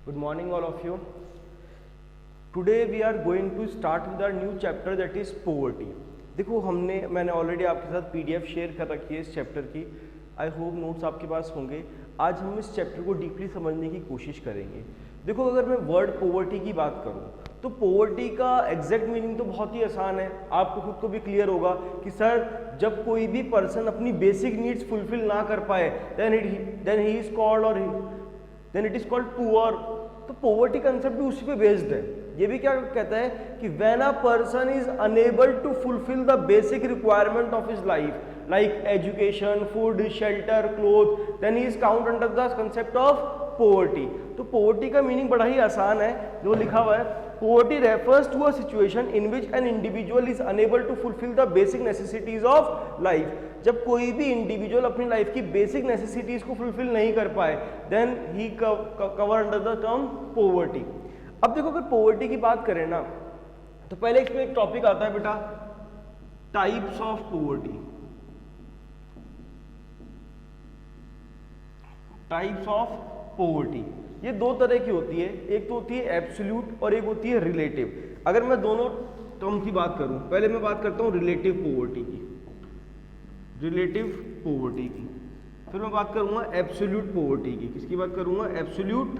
Good morning all of you. Today we are going to start with our new chapter that is poverty. देखो मैंने already आपके साथ PDF share कर रखी है इस चैप्टर की. आई होप नोट्स आपके पास होंगे. आज हम इस चैप्टर को डीपली समझने की कोशिश करेंगे. देखो अगर मैं वर्ड पोवर्टी की बात करूं तो पोवर्टी का एग्जैक्ट मीनिंग तो बहुत ही आसान है, आपको खुद को भी क्लियर होगा कि सर जब कोई भी पर्सन अपनी बेसिक नीड्स फुलफिल ना कर पाए देन ही इज कॉल्ड और then it is called poor. तो पोवर्टी कंसेप्ट भी उसी पे बेस्ड है. ये भी क्या कहता है कि when a person is unable to fulfil the basic requirement of his life like education, food, shelter, cloth, then he is count under the concept of poverty. तो पोवर्टी का मीनिंग बड़ा ही आसान है, जो लिखा हुआ है. Poverty refers to a situation in which an individual is unable to fulfill the basic necessities of life. जब कोई भी इंडिविजुअल अपनी लाइफ की बेसिक नेसेसिटीज को फुलफिल नहीं कर पाए then he cover under the term poverty. अब देखो अगर पोवर्टी की बात करें ना तो पहले इसमें एक टॉपिक आता है बेटा types of poverty. Types of poverty ये दो तरह की होती है. एक तो होती है एब्सोल्यूट और एक होती है रिलेटिव. अगर मैं दोनों टर्म की बात करूं, पहले मैं बात करता हूं रिलेटिव पोवर्टी की, रिलेटिव पोवर्टी की. फिर मैं बात करूंगा एब्सोल्यूट पोवर्टी की. किसकी बात करूंगा? एब्सोल्यूट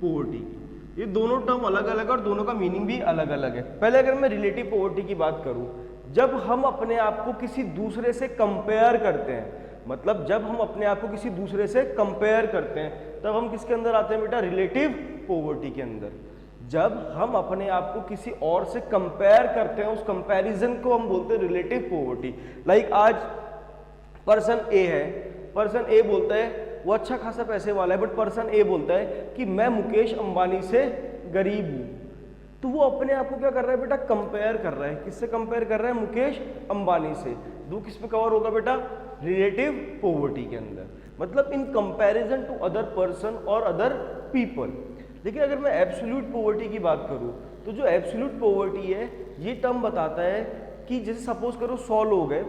पोवर्टी की. ये दोनों टर्म अलग अलग है और दोनों का मीनिंग भी अलग अलग है. पहले अगर मैं रिलेटिव पोवर्टी की बात करूं, जब हम अपने आप को किसी दूसरे से कंपेयर करते हैं, मतलब जब हम अपने आप को किसी दूसरे से कंपेयर करते हैं तब हम किसके अंदर आते हैं बेटा? रिलेटिव पोवर्टी के अंदर. जब हम अपने आप को किसी और से कंपेयर करते हैं उस कंपैरिजन को हम बोलते हैं रिलेटिव पोवर्टी. लाइक आज पर्सन ए है, पर्सन ए बोलता है वो अच्छा खासा पैसे वाला है, बट पर्सन ए बोलता है कि मैं मुकेश अंबानी से गरीब हूं. तो वो अपने आप को क्या कर रहा है बेटा? कंपेयर कर रहा है. किससे कंपेयर कर रहा है? मुकेश अंबानी से. दो किस पे कवर होगा बेटा? रिलेटिव पोवर्टी के अंदर. मतलब in comparison to other person और अदर पीपल. देखिए अगर मैं एब्सोल्यूट पोवर्टी की बात करूं तो जो एब्सोल्यूट पोवर्टी है ये टर्म बताता है कि जैसे सपोज करो 100 लोग हैं,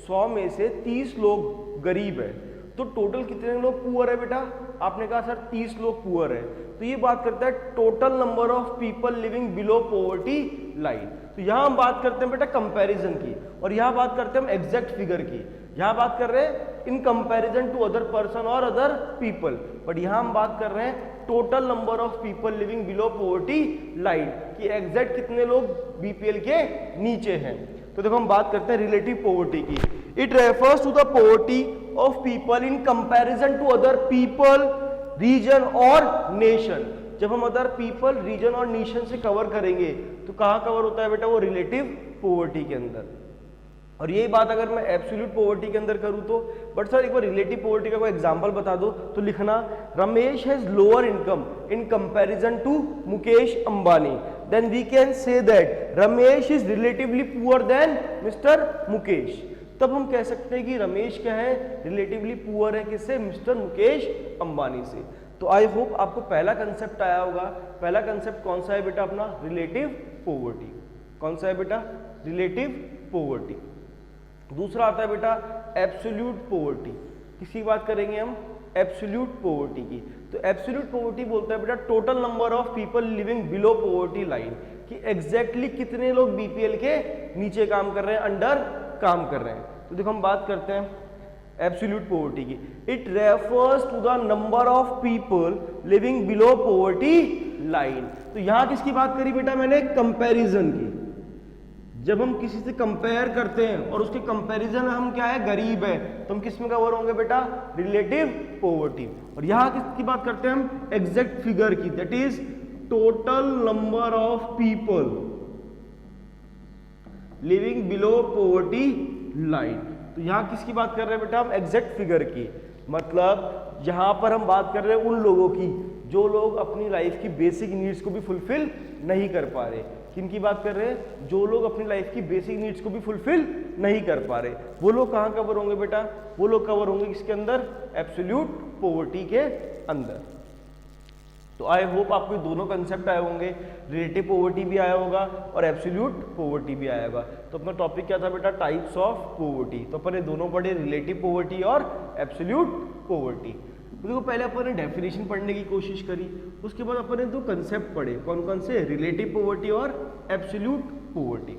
100 में से 30 लोग गरीब है, तो टोटल कितने लोग पुअर है बेटा? आपने कहा सर 30 लोग पुअर है. तो ये बात करता है total number of people living below poverty line. तो यहां हम बात करते हैं बेटा कंपैरिजन की और यहां बात करते हैं हम एग्जैक्ट फिगर की. यहां बात कर रहे हैं in comparison to other person और अदर पीपल, बट यहां हम बात कर रहे हैं total number of people living below poverty line कि एग्जैक्ट कितने लोग बीपीएल के नीचे हैं. तो देखो हम बात करते हैं रिलेटिव पोवर्टी की. It refers to the poverty of people in comparison to other people, region और नेशन. जब हम अदर पीपल, रीजन और नेशन से कवर करेंगे तो कहां कवर होता है बेटा? वो रिलेटिव पोवर्टी के अंदर. और यही बात अगर मैं एब्सोल्यूट पोवर्टी के अंदर करूं तो, बट सर एक बार रिलेटिव पोवर्टी का कोई एग्जांपल बता दो, तो लिखना Ramesh has lower income in comparison to Mukesh Ambani, then we can say that Ramesh is relatively poor than mister Mukesh. तब हम कह सकते हैं कि रमेश क्या है? रिलेटिवली पुअर है. किससे? मिस्टर मुकेश अंबानी से. तो आई होप आपको पहला कंसेप्ट आया होगा. पहला कंसेप्ट कौन सा है बेटा? अपना रिलेटिव पोवर्टी. कौन सा है बेटा? Relative poverty. दूसरा आता है बेटा एब्सोल्यूट पोवर्टी. किसकी बात करेंगे हम? एब्सोल्यूट पोवर्टी की. तो एब्सोल्यूट पोवर्टी बोलता है बेटा total number of people living below poverty line कि एग्जैक्टली कितने लोग बीपीएल के नीचे काम कर रहे हैं, अंडर काम कर रहे हैं. तो देखो हम बात करते हैं एब्सोल्यूट पोवर्टी की. It refers to the number of people living below poverty line. तो यहां किसकी बात करी बेटा मैंने? कंपैरिजन की. जब हम किसी से कंपेयर करते हैं और उसके कंपैरिजन में हम क्या है? गरीब है, तो हम किस में कवर होंगे बेटा? Relative poverty. और यहां किसकी बात करते हैं हम? एग्जैक्ट फिगर की, that is total number of people living below poverty line. तो यहां किसकी बात कर रहे हैं बेटा हम? एग्जैक्ट फिगर की. मतलब यहां पर हम बात कर रहे हैं उन लोगों की जो लोग अपनी लाइफ की बेसिक नीड्स को भी फुलफिल नहीं कर पा रहे. किनकी बात कर रहे हैं? जो लोग अपनी लाइफ की बेसिक नीड्स को भी फुलफिल नहीं कर पा रहे. वो लोग कहां कवर होंगे बेटा? वो लोग कवर होंगे किसके अंदर? एब्सोल्यूट पोवर्टी के अंदर. तो आई होप आपको ये दोनों कंसेप्ट आए होंगे, रिलेटिव पोवर्टी भी आया होगा और एब्सोल्यूट पोवर्टी भी आया होगा. तो अपना टॉपिक क्या था बेटा? Types of poverty. तो अपन ये दोनों पढ़े, रिलेटिव पोवर्टी और एब्सोल्यूट पोवर्टी. तो देखो पहले अपन ने डेफिनेशन पढ़ने की कोशिश करी, उसके बाद अपन ने दो कंसेप्ट पढ़े, कौन कौन से, रिलेटिव पॉवर्टी और एब्सोल्यूट पॉवर्टी।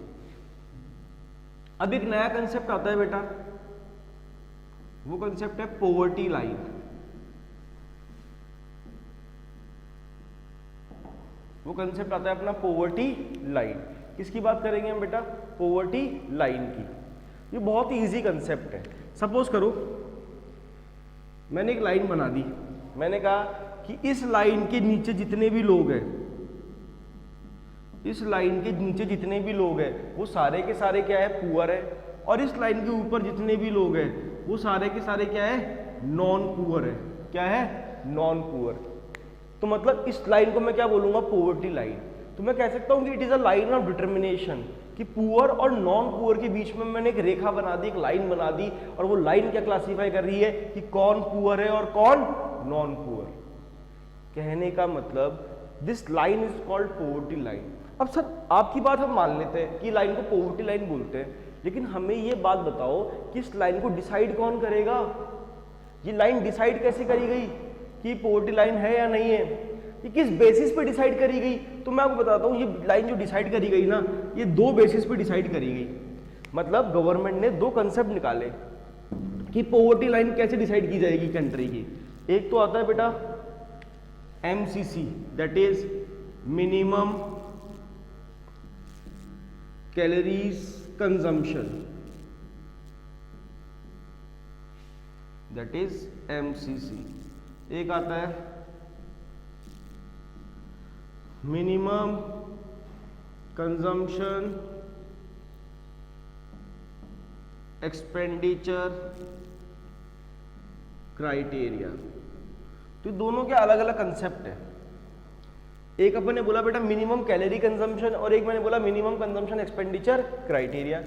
अब एक नया कंसेप्ट आता है बेटा, वो कंसेप्ट है पॉवर्टी लाइन। वो कंसेप्ट आता है अपना पॉवर्टी लाइन। किसकी बात करेंगे हम बेटा, पॉवर्टी लाइन की। ये बहुत ही इजी कंसेप्ट है। सपोज करो मैंने एक लाइन बना दी, मैंने कहा कि इस लाइन के नीचे जितने भी लोग हैं, इस लाइन के नीचे जितने भी लोग हैं वो सारे के सारे क्या है, पुअर है, और इस लाइन के ऊपर जितने भी लोग हैं वो सारे के सारे क्या है, नॉन पुअर है। क्या है, नॉन पुअर। तो मतलब इस लाइन को मैं क्या बोलूंगा, पॉवर्टी लाइन। तो मैं कह सकता हूं कि it is a line of determination, कि पुअर और नॉन पुअर के बीच में मैंने एक रेखा बना दी, एक लाइन बना दी, और वो लाइन क्या क्लासिफाई कर रही है कि कौन पुअर है और कौन नॉन पुअर। कहने का मतलब this line is called poverty line. अब सर आपकी बात हम मान लेते हैं कि लाइन को पॉवर्टी लाइन बोलते हैं, लेकिन हमें ये बात बताओ कि इस लाइन को डिसाइड कौन करेगा, ये लाइन डिसाइड कैसे करी गई कि पॉवर्टी लाइन है या नहीं है, ये किस बेसिस पे डिसाइड करी गई। तो मैं आपको बताता हूँ, ये लाइन जो डिसाइड करी गई ना, ये दो बेसिस पे डिसाइड करी गई। मतलब गवर्नमेंट ने दो कंसेप्ट निकाले कि पॉवर्टी लाइन कैसे डिसाइड की जाएगी कंट्री की। एक तो आता है बेटा MCC, that is minimum calories consumption, that is MCC। एक आता है मिनिमम कंजम्पशन एक्सपेंडिचर क्राइटेरिया। तो दोनों के अलग अलग कंसेप्ट है। एक अपन ने बोला बेटा मिनिमम कैलोरी कंजम्पशन, और एक मैंने बोला मिनिमम कंजम्पशन एक्सपेंडिचर क्राइटेरिया।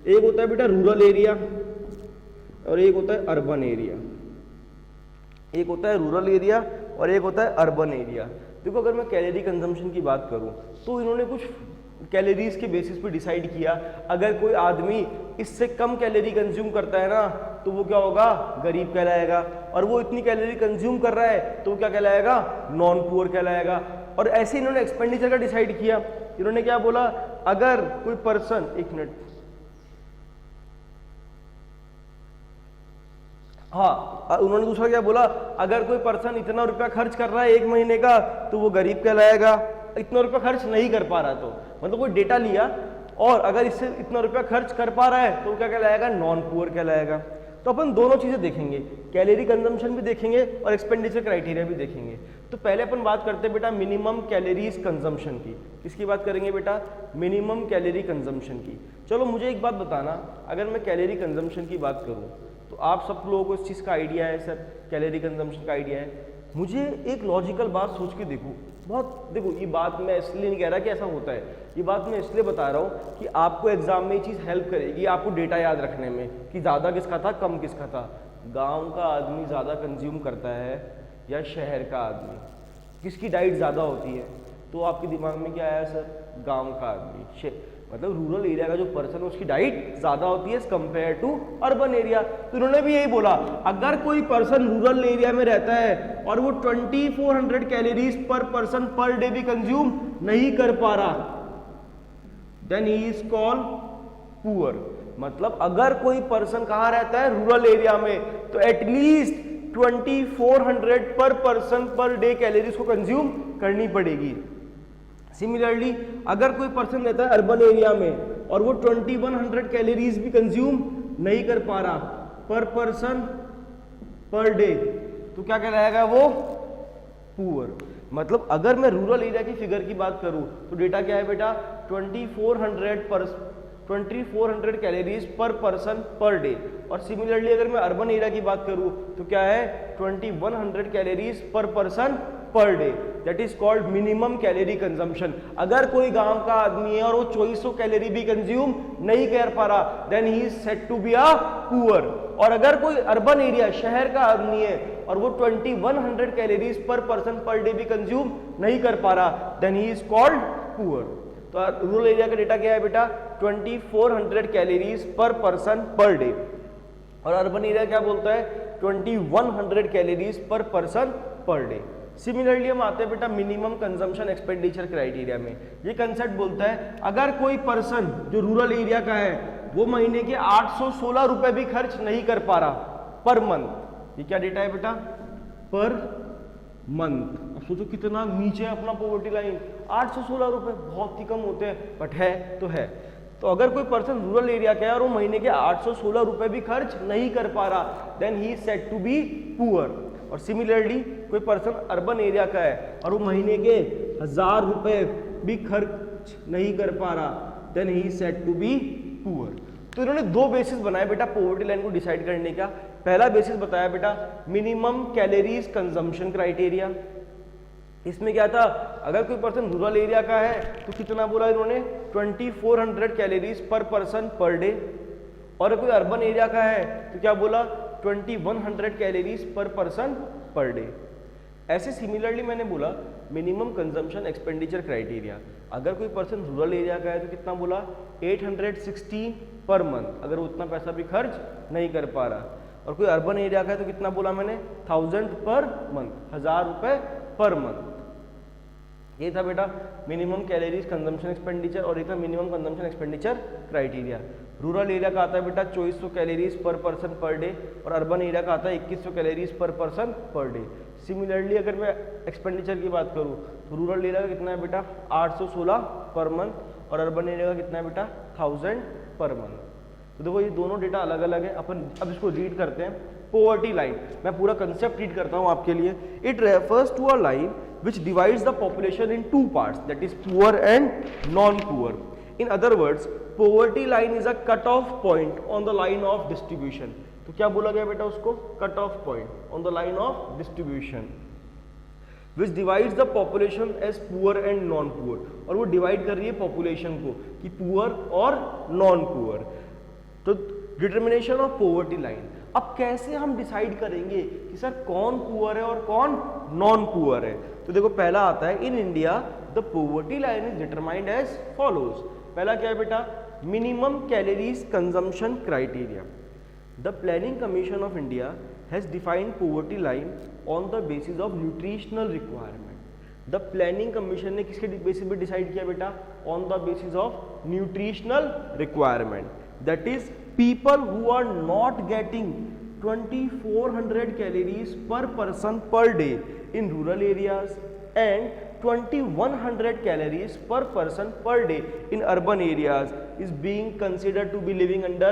एक होता है बेटा रूरल एरिया और एक होता है अर्बन एरिया। एक होता है रूरल एरिया और एक होता है अर्बन एरिया। देखो अगर मैं कैलोरी कंजम्पशन की बात करूं तो इन्होंने कुछ कैलोरीज के बेसिस पे डिसाइड किया, अगर कोई आदमी इससे कम कैलोरी कंज्यूम करता है ना तो वो क्या होगा, गरीब कहलाएगा, और वो इतनी कैलोरी कंज्यूम कर रहा है तो वो क्या कहलाएगा, नॉन पुअर कहलाएगा। और ऐसे इन्होंने एक्सपेंडिचर का डिसाइड किया। इन्होंने क्या बोला, अगर कोई पर्सन, एक मिनट, हाँ उन्होंने दूसरा क्या बोला, अगर कोई पर्सन इतना रुपया खर्च कर रहा है एक महीने का तो वो गरीब कहलाएगा, इतना रुपया खर्च नहीं कर पा रहा तो, मतलब कोई डेटा लिया और अगर इससे इतना रुपया खर्च कर पा रहा है तो क्या कहलाएगा, नॉन पुअर कहलाएगा। तो अपन दोनों चीजें देखेंगे, कैलोरी कंजम्पशन भी देखेंगे और एक्सपेंडिचर क्राइटेरिया भी देखेंगे। तो पहले अपन बात करते हैं बेटा मिनिमम कैलोरीज कंजम्पशन की। किसकी बात करेंगे बेटा, मिनिमम कैलोरी कंजम्पशन की। चलो मुझे एक बात बताना, अगर मैं कैलोरी कंजम्पशन की बात करूं तो आप सब लोगों को इस चीज़ का आइडिया है, सर कैलोरी कंजम्पशन का आइडिया है। मुझे एक लॉजिकल बात सोच के देखो, बहुत देखो, ये बात मैं इसलिए नहीं कह रहा कि ऐसा होता है, ये बात मैं इसलिए बता रहा हूँ कि आपको एग्जाम में ये चीज़ हेल्प करेगी, आपको डेटा याद रखने में कि ज़्यादा किसका था कम किसका था। गाँव का आदमी ज़्यादा कंज्यूम करता है या शहर का आदमी, किसकी डाइट ज़्यादा होती है, तो आपके दिमाग में क्या आया सर, गाँव का आदमी, मतलब रूरल एरिया का जो पर्सन है उसकी डाइट ज्यादा होती है as compare to urban area. तो उन्होंने भी यही बोला, अगर कोई पर्सन रूरल एरिया में रहता है और वो 2400 कैलोरीज पर पर्सन पर डे भी कंज्यूम नहीं कर पा रहा, then he is called poor. मतलब अगर कोई पर्सन कहाँ रहता है, रूरल एरिया में, तो एटलीस्ट 2400 पर पर्सन पर डे कैलोरीज को कंज्यूम करनी पड़ेगी। सिमिलरली अगर कोई पर्सन रहता है अर्बन एरिया में और वो 2100 कैलोरीज भी कंज्यूम नहीं कर पा रहा पर पर्सन पर डे, तो क्या कहलाएगा वो, पुअर। मतलब अगर मैं रूरल एरिया की फिगर की बात करूं तो डेटा क्या है बेटा, 2400 कैलोरीज पर पर्सन पर डे। और सिमिलरली अगर मैं अर्बन एरिया की बात करूं तो क्या है, 2100 कैलोरीज पर person per day, that is called minimum calorie consumption. अगर कोई गांव का आदमी है और वो 2400 कैलोरी भी कंज्यूम नहीं कर पा रहा, then he is said to be a poor. और अगर कोई अर्बन एरिया शहर का आदमी है और वो 2100 कैलोरीज पर पर्सन पर डे भी कंज्यूम नहीं कर पा रहा, then he is called poor. तो रूरल एरिया का डेटा क्या है बेटा, 2400 कैलोरीज पर पर्सन पर डे। और अर्बन एरिया क्या बोलता है, 2100 कैलोरीज पर पर्सन पर डे। सिमिलरली हम आते हैं बेटा मिनिमम कंजम्पशन एक्सपेंडिचर क्राइटेरिया में। ये कंसेप्ट बोलता है अगर कोई पर्सन जो रूरल एरिया का है वो महीने के 816 रुपए भी खर्च नहीं कर पा रहा पर मंथ, ये क्या डेटा है बेटा, पर मंथ। अब सोचो कितना नीचे है अपना पॉवर्टी लाइन, 816 रुपए बहुत ही कम होते हैं, बट है तो है। तो अगर कोई पर्सन रूरल एरिया का है और वो महीने के 816 रुपए भी खर्च नहीं कर पा रहा, then he is said to be poor. और सिमिलरली कोई पर्सन अर्बन एरिया का है और वो महीने के 1000 रुपए भी खर्च नहीं कर पा रहा, then he is said to be poor. तो इन्होंने दो बेसिस बनाए बेटा पॉवर्टी लाइन को डिसाइड करने का। पहला बेसिस बताया बेटा मिनिमम कैलोरीज कंजम्पशन क्राइटेरिया। इसमें क्या था, अगर कोई पर्सन रूरल एरिया का है तो कितना बोला इन्होंने, 2400 कैलोरीज पर पर्सन पर डे। और कोई अर्बन एरिया का है तो क्या बोला, 2100 कैलोरीज पर पर्सन पर डे। ऐसे सिमिलरली मैंने बोला मिनिमम कंजम्पशन एक्सपेंडिचर क्राइटेरिया, अगर कोई पर्सन रूरल एरिया का है तो कितना बोला, 816 पर मंथ, अगर वो उतना पैसा भी खर्च नहीं कर पा रहा। और कोई अर्बन एरिया का है तो कितना बोला मैंने, 1000 पर मंथ, 1000 रुपए पर मंथ। ये था बेटा मिनिमम कैलोरीज कंजम्पशन एक्सपेंडिचर और ये था minimum consumption expenditure criteria. Rural area का आता है बेटा 2400 कैलोरीज पर पर्सन पर डे और अर्बन एरिया का आता है 2100 कैलोरीज पर पर्सन पर डे। सिमिलरली अगर मैं एक्सपेंडिचर की बात करूँ तो रूरल एरिया का कितना है बेटा, 816 पर मंथ और अर्बन एरिया का कितना है बेटा, 1000 पर मंथ। तो देखो ये दोनों डेटा अलग अलग है। अपन अब इसको रीड करते हैं। पॉवर्टी लाइन, मैं पूरा कंसेप्ट रीड करता हूँ आपके लिए। It refers to a line which divides the population in two parts, that is poor and non-poor. In other words, poverty line is a cut-off point on the line of distribution. तो क्या बोला गया बेटा उसको, cut-off point on the line of distribution, which divides the population as poor and non-poor. और वो divide कर रही है पॉपुलेशन को कि पुअर और नॉन पुअर। तो डिटर्मिनेशन ऑफ पॉवर्टी लाइन, अब कैसे हम डिसाइड करेंगे कि सर कौन पुअर है और कौन नॉन पुअर है। तो देखो पहला आता है, in India the poverty line is determined as follows. पहला क्या है बेटा, minimum calories consumption criteria. The planning commission of India has defined poverty line on the basis of nutritional requirement. The planning commission ने किसके basis पे decide किया बेटा, on the basis of nutritional requirement, that is people who are not getting 2400 calories per person per day in rural areas and 2100 calories per person per day in urban areas is being considered to be living under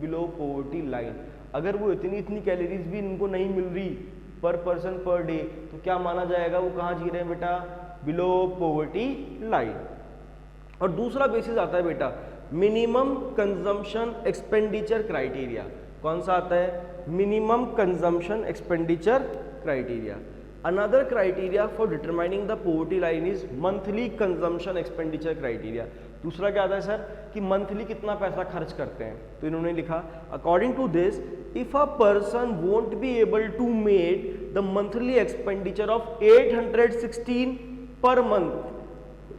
below poverty line. अगर वो इतनी calories भी इनको नहीं मिल रही पर person per day तो क्या माना जाएगा, वो कहाँ जी रहे हैं बेटा, बिलो पॉवर्टी लाइन। और दूसरा बेसिस आता है बेटा मिनिमम कंजम्पशन एक्सपेंडिचर क्राइटेरिया। कौन सा आता है, minimum consumption expenditure criteria. Another criteria for determining the poverty line is monthly consumption expenditure criteria. दूसरा क्या आता है सर कि मंथली कितना पैसा खर्च करते हैं। तो इन्होंने लिखा according to this if a person won't be able to make the monthly expenditure of 816 per month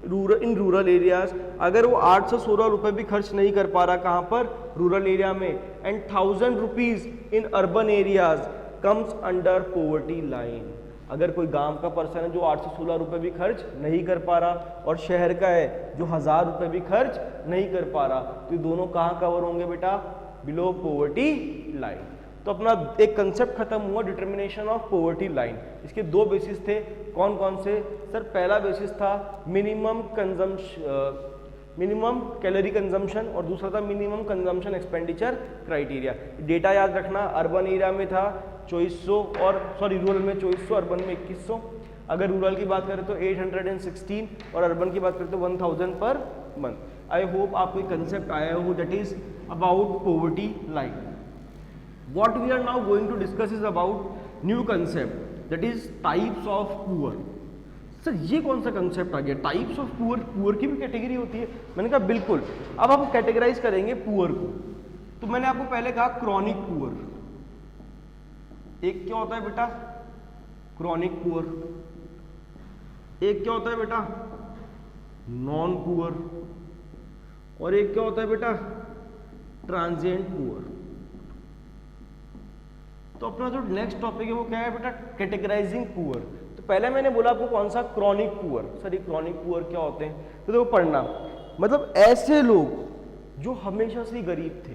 in rural areas, अगर वो 816 रुपए भी खर्च नहीं कर पा रहा कहाँ पर, रूरल एरिया में, and 1000 rupees in urban areas comes under poverty line. अगर कोई गांव का पर्सन है जो 816 रुपए भी खर्च नहीं कर पा रहा और शहर का है जो 1000 रुपए भी खर्च नहीं कर पा रहा, तो ये दोनों कहाँ कवर होंगे बेटा, बिलो पॉवर्टी लाइन। तो अपना एक कंसेप्ट खत्म हुआ डिटर्मिनेशन ऑफ पॉवर्टी लाइन। इसके दो बेसिस थे, कौन कौन से सर, पहला बेसिस था मिनिमम कैलोरी कंजम्पशन और दूसरा था minimum consumption expenditure criteria. Data याद रखना, अर्बन एरिया में था 2400 और रूरल में 2400, अर्बन में 2100। अगर रूरल की बात करें तो 816 और अर्बन की बात करें तो 1000 पर मंथ। आई होप आपको एक कंसेप्ट आया हो, that is about poverty line. What we are now going to discuss is about new concept, that is types of poor. Sir ये कौन सा कंसेप्ट आ गया, टाइप्स ऑफ पुअर। पुअर की भी कैटेगरी होती है। मैंने कहा बिल्कुल। अब हम कैटेगराइज करेंगे पुअर को। तो मैंने आपको पहले कहा क्रॉनिक पुअर, एक क्या होता है बेटा, क्रॉनिक पुअर, एक क्या होता है बेटा, नॉन पुअर, और एक क्या होता है बेटा, ट्रांजिएंट पुअर। तो अपना जो नेक्स्ट टॉपिक है वो क्या है बेटा, कैटेगराइजिंग पुअर। तो पहले मैंने बोला आपको कौन सा, क्रॉनिक पुअर। सर ये क्रॉनिक पुअर क्या होते हैं, तो देखो पढ़ना, मतलब ऐसे लोग जो हमेशा से ही गरीब थे,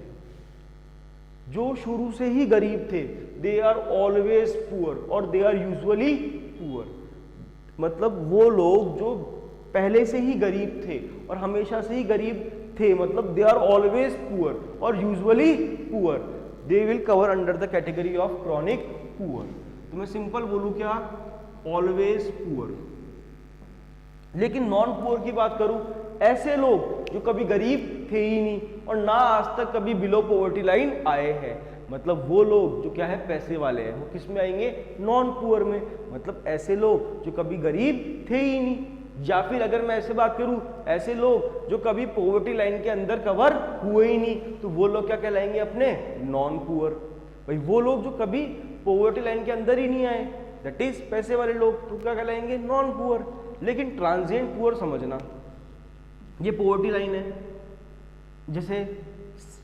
जो शुरू से ही गरीब थे, दे आर ऑलवेज पुअर और दे आर यूजुअली पुअर। मतलब वो लोग जो पहले से ही गरीब थे और हमेशा से ही गरीब थे, मतलब दे आर ऑलवेज पुअर और usually poor, they will cover under the category of chronic poor. तो मैं सिंपल बोलूं क्या, ऑलवेज पुअर। लेकिन नॉन पुअर की बात करूं, ऐसे लोग जो कभी गरीब थे ही नहीं और ना आज तक कभी बिलो पॉवर्टी लाइन आए हैं, मतलब वो लोग जो क्या है, पैसे वाले हैं, वो किस में आएंगे, नॉन पुअर में। मतलब ऐसे लोग जो कभी गरीब थे ही नहीं, या फिर अगर मैं ऐसे बात करूं, ऐसे लोग जो कभी पॉवर्टी लाइन के अंदर कवर हुए ही नहीं, तो वो लोग क्या कहलाएंगे अपने, नॉन पुअर। भाई वो लोग जो कभी पॉवर्टी लाइन के अंदर ही नहीं आए, दैट इज पैसे वाले लोग, तो क्या कहलाएंगे, नॉन पुअर। लेकिन ट्रांजिएंट पुअर समझना, ये पॉवर्टी लाइन है, जैसे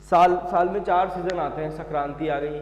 साल में 4 सीजन आते हैं, संक्रांति आ गई,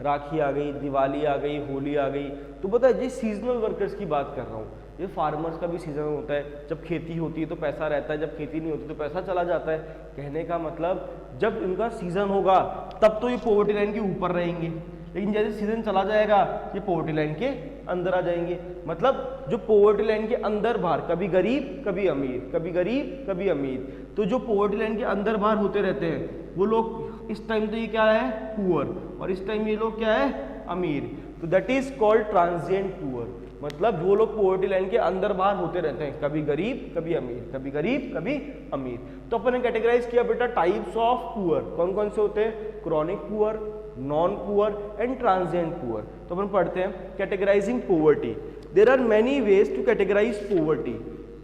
राखी आ गई, दिवाली आ गई, होली आ गई, तो पता है जी सीजनल वर्कर्स की बात कर रहा हूँ। ये फार्मर्स का भी सीजन होता है, जब खेती होती है तो पैसा रहता है, जब खेती नहीं होती तो पैसा चला जाता है। कहने का मतलब जब इनका सीजन होगा तब तो ये पॉवर्टी लाइन के ऊपर रहेंगे, लेकिन जैसे सीजन चला जाएगा ये पॉवर्टी लाइन के अंदर आ जाएंगे। मतलब जो पॉवर्टी लाइन के अंदर बाहर, कभी गरीब कभी अमीर, कभी गरीब कभी अमीर, तो जो पॉवर्टी लाइन के अंदर बाहर होते रहते हैं वो लोग इस टाइम तो ये क्या है, पुअर, और इस टाइम ये लोग क्या है, अमीर। तो that is called transient poor. मतलब वो लोग पॉवर्टी लाइन के अंदर बाहर होते रहते हैं, कभी गरीब कभी अमीर, कभी गरीब कभी अमीर। तो अपन ने कैटेगराइज किया बेटा टाइप्स ऑफ पुअर, कौन कौन से होते हैं, chronic poor, non poor and transient poor. तो अपन पढ़ते हैं categorising poverty. There are many ways to categorise poverty.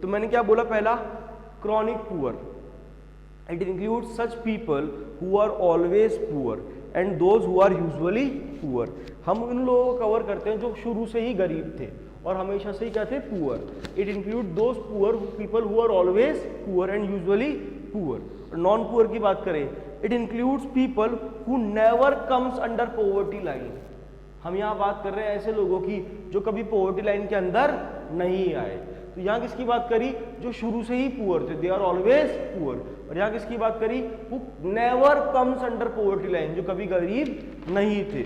तो मैंने क्या बोला, पहला chronic poor, it includes such people who are always poor and those who are usually poor. हम उन लोगों को कवर करते हैं जो शुरू से ही गरीब थे और हमेशा से ही क्या थे, poor. It include those poor people who are always poor and usually poor. Non poor की बात करें, it includes people who never comes under poverty line. हम यहाँ बात कर रहे हैं ऐसे लोगों की जो कभी पॉवर्टी लाइन के अंदर नहीं आए। तो यहाँ किसकी बात करी, जो शुरू से ही पुअर थे, दे आर ऑलवेज पुअर। और यहाँ किसकी बात करी, who never comes under poverty line, जो कभी गरीब नहीं थे।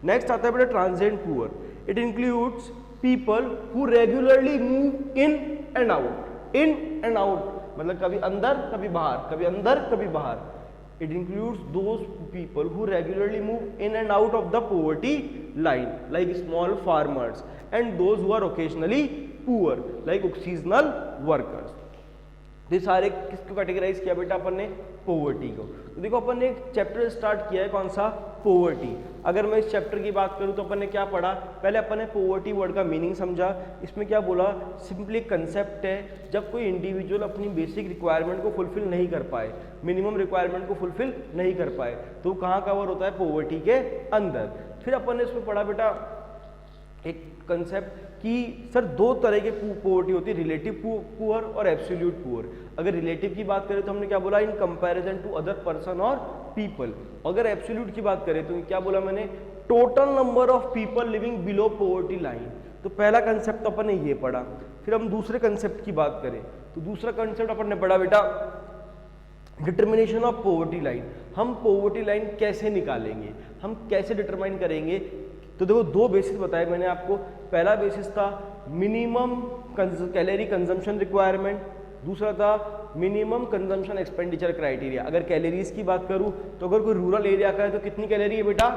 नेक्स्ट आता है बेटा transient poor. It includes people who regularly move in and out, in and out, मतलब कभी अंदर कभी बाहर, कभी अंदर कभी बाहर। It includes those people who regularly move in and out of the poverty line, like small farmers, and those who are occasionally poor, like seasonal workers. ये सारे किसको कैटेगराइज किया बेटा अपन ने, पॉवर्टी को। तो देखो अपन ने एक चैप्टर स्टार्ट किया है, कौन सा, पॉवर्टी। अगर मैं इस चैप्टर की बात करूं तो अपन ने क्या पढ़ा, पहले अपन ने पॉवर्टी वर्ड का मीनिंग समझा। इसमें क्या बोला, सिंपली कंसेप्ट है जब कोई इंडिविजुअल अपनी बेसिक रिक्वायरमेंट को फुलफिल नहीं कर पाए, मिनिमम रिक्वायरमेंट को फुलफिल नहीं कर पाए, तो कहाँ कवर होता है, पॉवर्टी के अंदर। फिर अपन ने इसमें पढ़ा बेटा एक कंसेप्ट कि सर दो तरह के पॉवर्टी होती है, रिलेटिव पुअर और एब्सोल्यूट पुअर। अगर रिलेटिव की बात करें तो हमने क्या बोला, in comparison to other person और पीपल। अगर एब्सोल्यूट की बात करें तो क्या बोला मैंने, total number of people living below poverty line. तो पहला कंसेप्ट अपन ने ये पढ़ा। फिर हम दूसरे कंसेप्ट की बात करें तो दूसरा कंसेप्ट अपन ने पढ़ा बेटा डिटर्मिनेशन ऑफ पॉवर्टी लाइन। हम पॉवर्टी लाइन कैसे निकालेंगे, हम कैसे डिटरमाइन करेंगे। तो देखो दो बेसिस बताए मैंने आपको। पहला बेसिस था मिनिमम कैलोरी कंजम्पशन रिक्वायरमेंट, दूसरा था मिनिमम कंजम्पशन एक्सपेंडिचर क्राइटेरिया। अगर कैलोरीज की बात करूं तो अगर कोई रूरल एरिया का है तो कितनी कैलोरी है बेटा,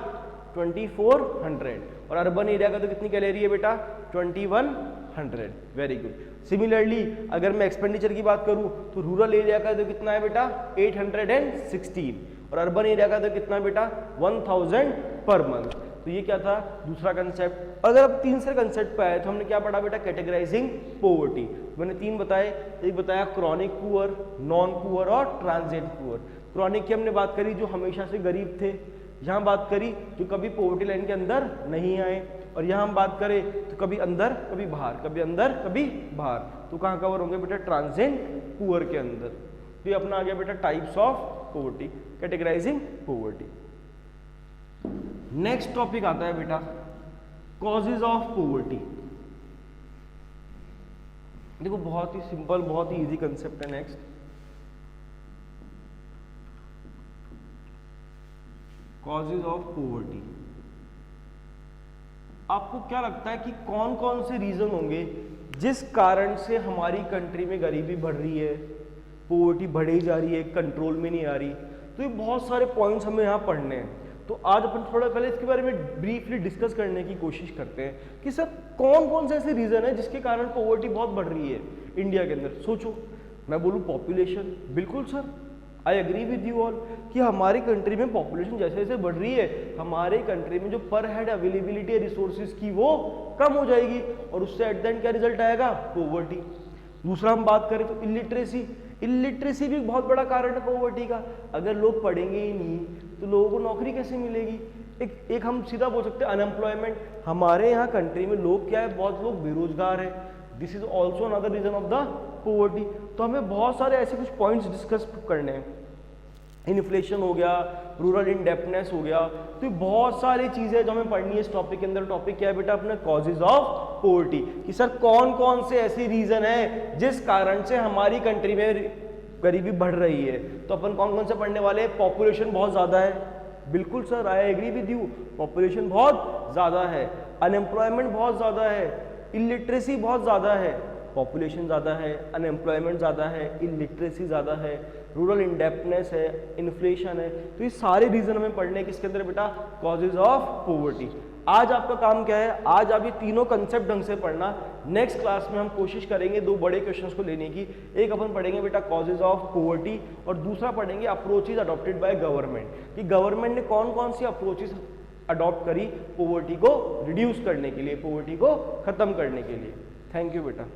2400, और अर्बन एरिया का तो कितनी कैलोरी है बेटा, 2100। Very good. सिमिलरली अगर मैं एक्सपेंडिचर की बात करूं तो रूरल एरिया का तो कितना है बेटा, 816, और अर्बन एरिया का तो कितना बेटा, 1000 पर मंथ। तो ये क्या था, दूसरा कंसेप्ट। अगर अब तीसरे कंसेप्ट पे आए तो हमने क्या पढ़ा बेटा, कैटेगराइजिंग पॉवर्टी। मैंने तीन बताए, एक बताया क्रॉनिक पुअर, नॉन पुअर और ट्रांजिएंट पुअर। क्रॉनिक की हमने बात करी जो हमेशा से गरीब थे, यहाँ बात करी जो कभी पॉवर्टी लाइन के अंदर नहीं आए, और यहाँ हम बात करें तो कभी अंदर कभी बाहर, कभी अंदर कभी बाहर। तो कहाँ कवर होंगे बेटा, ट्रांजिएंट पुअर के अंदर। तो ये अपना आ गया बेटा types of poverty, categorising poverty. Next topic आता है बेटा कॉजेज ऑफ पॉवर्टी। देखो बहुत ही सिंपल, बहुत ही इजी कंसेप्ट है। Next causes of poverty. आपको क्या लगता है कि कौन कौन से रीजन होंगे जिस कारण से हमारी कंट्री में गरीबी बढ़ रही है, पॉवर्टी बढ़ी जा रही है, कंट्रोल में नहीं आ रही? तो ये बहुत सारे पॉइंट्स हमें यहाँ पढ़ने हैं। तो आज अपन थोड़ा पहले इसके बारे में ब्रीफली डिस्कस करने की कोशिश करते हैं कि सर कौन कौन से ऐसे रीजन है जिसके कारण पॉवर्टी बहुत बढ़ रही है इंडिया के अंदर। सोचो, मैं बोलूँ पॉपुलेशन, बिल्कुल sir I agree with you all कि हमारी कंट्री में पॉपुलेशन जैसे जैसे बढ़ रही है, हमारे कंट्री में जो पर हेड अवेलेबिलिटी है रिसोर्सेज की वो कम हो जाएगी और उससे एट द एंड क्या रिजल्ट आएगा? पॉवर्टी। दूसरा हम बात करें तो इलिटरेसी, इलिटरेसी भी बहुत बड़ा कारण है पॉवर्टी का। अगर लोग पढ़ेंगे ही नहीं तो लोगों को नौकरी कैसे मिलेगी? एक हम सीधा बोल सकते हैं अनएम्प्लॉयमेंट। हमारे यहाँ कंट्री में लोग क्या है, बहुत लोग बेरोजगार है। This is also another reason of the poverty. तो हमें बहुत सारे ऐसे कुछ पॉइंट्स डिस्कस करने हैं। इन्फ्लेशन हो गया, रूरल इंडेप्टनेस हो गया, तो बहुत सारी चीजें जो हमें पढ़नी है इस टॉपिक के अंदर। टॉपिक क्या है बेटा अपना? Causes of poverty. कि सर कौन कौन से ऐसे रीजन है जिस कारण से हमारी कंट्री में गरीबी बढ़ रही है। तो अपन कौन कौन से पढ़ने वाले हैं? पॉपुलेशन बहुत ज्यादा है, बिल्कुल sir I agree with you, population बहुत ज्यादा है। अनएम्प्लॉयमेंट बहुत ज्यादा है, इलिटरेसी बहुत ज्यादा है। पॉपुलेशन ज़्यादा है, अनएम्प्लॉयमेंट ज़्यादा है, इलिटरेसी ज़्यादा है, रूरल इंडेप्टनेस है, इन्फ्लेशन है। तो ये सारे रीजन हमें पढ़ने किसके अंदर बेटा? Causes of poverty. आज आपका काम क्या है? आज आप ये तीनों कंसेप्ट ढंग से पढ़ना। नेक्स्ट क्लास में हम कोशिश करेंगे दो बड़े क्वेश्चंस को लेने की। एक अपन पढ़ेंगे बेटा कॉजेज ऑफ पॉवर्टी और दूसरा पढ़ेंगे अप्रोचेज अडॉप्टेड बाय गवर्नमेंट, कि गवर्नमेंट ने कौन कौन सी अप्रोचेज अडॉप्ट करी पॉवर्टी को रिड्यूस करने के लिए, पॉवर्टी को खत्म करने के लिए। थैंक यू बेटा।